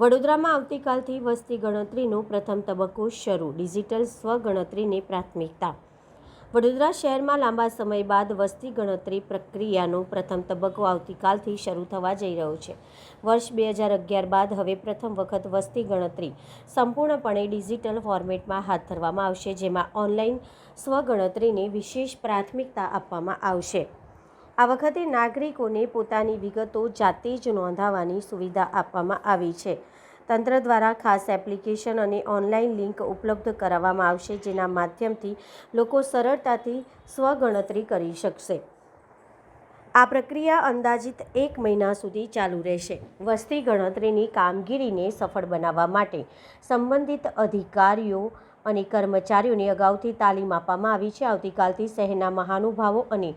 વડોદરામાં આવતીકાલથી વસ્તી ગણતરીનો પ્રથમ તબક્કો શરૂ. ડિજિટલ સ્વગણતરીને પ્રાથમિકતા. વડોદરા શહેરમાં લાંબા સમય બાદ વસ્તી ગણતરી પ્રક્રિયાનો પ્રથમ તબક્કો આવતીકાલથી શરૂ થવા જઈ રહ્યો છે. વર્ષ 2011 બાદ હવે પ્રથમ વખત વસ્તી ગણતરી સંપૂર્ણપણે ડિજિટલ ફોર્મેટમાં હાથ ધરવામાં આવશે, જેમાં ઓનલાઈન સ્વગણતરીને વિશેષ પ્રાથમિકતા આપવામાં આવશે. આ વખતે નાગરિકોને પોતાની વિગતો જાતે જ નોંધાવવાની સુવિધા આપવામાં આવી છે. તંત્ર દ્વારા ખાસ એપ્લિકેશન અને ઓનલાઈન લિંક ઉપલબ્ધ કરાવવામાં આવશે, જેના માધ્યમથી લોકો સરળતાથી સ્વગણતરી કરી શકશે. આ પ્રક્રિયા અંદાજિત 1 મહિના સુધી ચાલુ રહેશે. વસ્તી ગણતરીની કામગીરીને સફળ બનાવવા માટે સંબંધિત અધિકારીઓ અને કર્મચારીઓને અગાઉથી તાલીમ આપવામાં આવી છે. આવતીકાલથી શહેરના મહાનુભાવો અને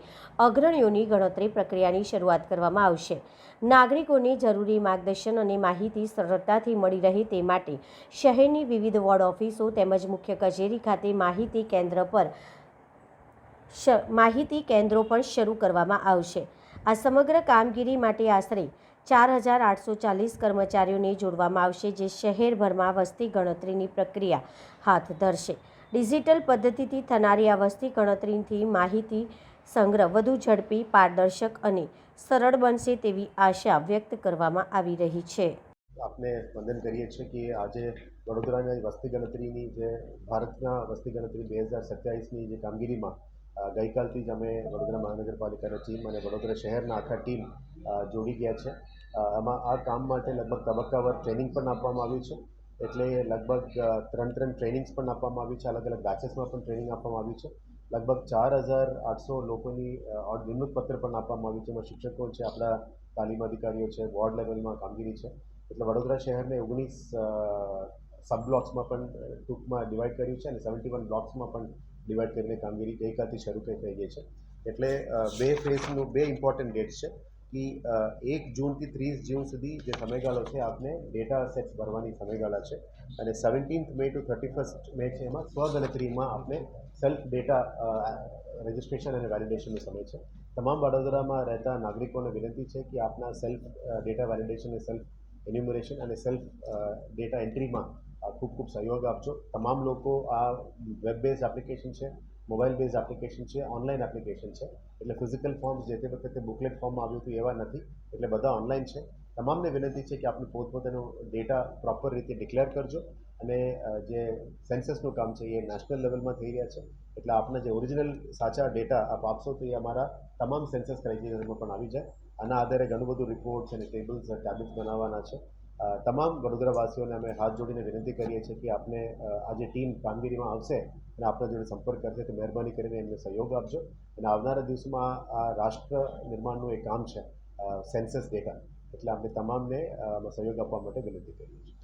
અગ્રણીઓની ગણતરી પ્રક્રિયાની શરૂઆત કરવામાં આવશે. નાગરિકોને જરૂરી માર્ગદર્શન અને માહિતી સરળતાથી મળી રહે તે માટે શહેરની વિવિધ વોર્ડ ઓફિસો તેમજ મુખ્ય કચેરી ખાતે માહિતી કેન્દ્રો પણ શરૂ કરવામાં આવશે. આ સમગ્ર કામગીરી માટે આશરે 4840 કર્મચારીઓને જોડવામાં આવશે, જે શહેરભરમાં વસ્તી ગણતરીની પ્રક્રિયા હાથ ધરશે. ડિજિટલ પદ્ધતિથી થનારી આ વસ્તી ગણતરીથી માહિતી સંગ્રહ વધુ ઝડપી, પારદર્શક અને સરળ બનશે તેવી આશા વ્યક્ત કરવામાં આવી રહી છે. આપને વંદન કરીએ છીએ કે આજે વડોદરાની વસ્તી ગણતરીની જે ભારતના વસ્તી ગણતરી 2027ની જે કામગીરીમાં ગઈકાલથી જ અમે વડોદરા મહાનગરપાલિકાની ટીમ અને વડોદરા શહેરના આખા ટીમ જોડી ગયા છે. આમાં આ કામ માટે લગભગ તબક્કાવાર ટ્રેનિંગ પણ આપવામાં આવ્યું છે. એટલે લગભગ 3 ટ્રેનિંગ્સ પણ આપવામાં આવી છે. અલગ અલગ બેચેસમાં પણ ટ્રેનિંગ આપવામાં આવી છે. લગભગ 4800 લોકોની નિમણૂક પત્ર પણ આપવામાં આવ્યું છે. એમાં શિક્ષકો છે, આપણા તાલીમ અધિકારીઓ છે, વોર્ડ લેવલમાં કામગીરી છે. એટલે વડોદરા શહેરને 19 સબ બ્લોક્સમાં પણ ટૂંકમાં ડિવાઈડ કર્યું છે અને 71 બ્લોક્સમાં પણ ડિવાઈડ કરીને કામગીરી ગઈકાલથી શરૂ થઈ ગઈ છે. એટલે 2 ફેઝનું 2 ઇમ્પોર્ટન્ટ ડેટ્સ છે કે 1 જૂનથી 30 જૂન સુધી જે સમયગાળો છે આપને ડેટા સેટ્સ ભરવાની સમયગાળા છે અને 17th મે to 31st મે છે એમાં સ્વગણતરીમાં આપણે સેલ્ફ ડેટા રજિસ્ટ્રેશન અને વેલિડેશનનો સમય છે. તમામ વડોદરામાં રહેતા નાગરિકોને વિનંતી છે કે આપના સેલ્ફ ડેટા વેલિડેશન અને સેલ્ફ એન્યુમરેશન અને સેલ્ફ ડેટા એન્ટ્રીમાં ખૂબ સહયોગ આપજો. તમામ લોકો આ વેબ બેઝ એપ્લિકેશન છે, મોબાઈલ બેઝ એપ્લિકેશન છે, ઓનલાઈન એપ્લિકેશન છે. એટલે ફિઝિકલ ફોર્મ્સ જે તે વખતે બુકલેટ ફોર્મમાં આવ્યું હતું એવા નથી. એટલે બધા ઓનલાઈન છે. તમામને વિનંતી છે કે આપણે પોતપોતાનો ડેટા પ્રોપર રીતે ડિક્લેર કરજો અને જે સેન્સસનું કામ છે એ નેશનલ લેવલમાં થઈ રહ્યા છે. એટલે આપના જે ઓરિજિનલ સાચા ડેટા આપ આપશો તો એ અમારા તમામ સેન્સસ ક્રાઇટેરિયામાં પણ આવી જાય. આના આધારે ઘણું બધું રિપોર્ટ્સ અને ટેબલ્સ ટેબ્લેટ્સ બનાવવાના છે. તમામ વડોદરાવાસીઓને અમે હાથ જોડીને વિનંતી કરીએ છીએ કે આપને આ જે ટીમ કામગીરીમાં આવશે અને આપણા જોડે સંપર્ક કરશે તો મહેરબાની કરીને એમને સહયોગ આપજો. અને આવનારા દિવસમાં આ રાષ્ટ્ર નિર્માણનું એક કામ છે સેન્સસ ડેટા. એટલે આપણે તમામને સહયોગ આપવા માટે વિનંતી કરીએ છીએ.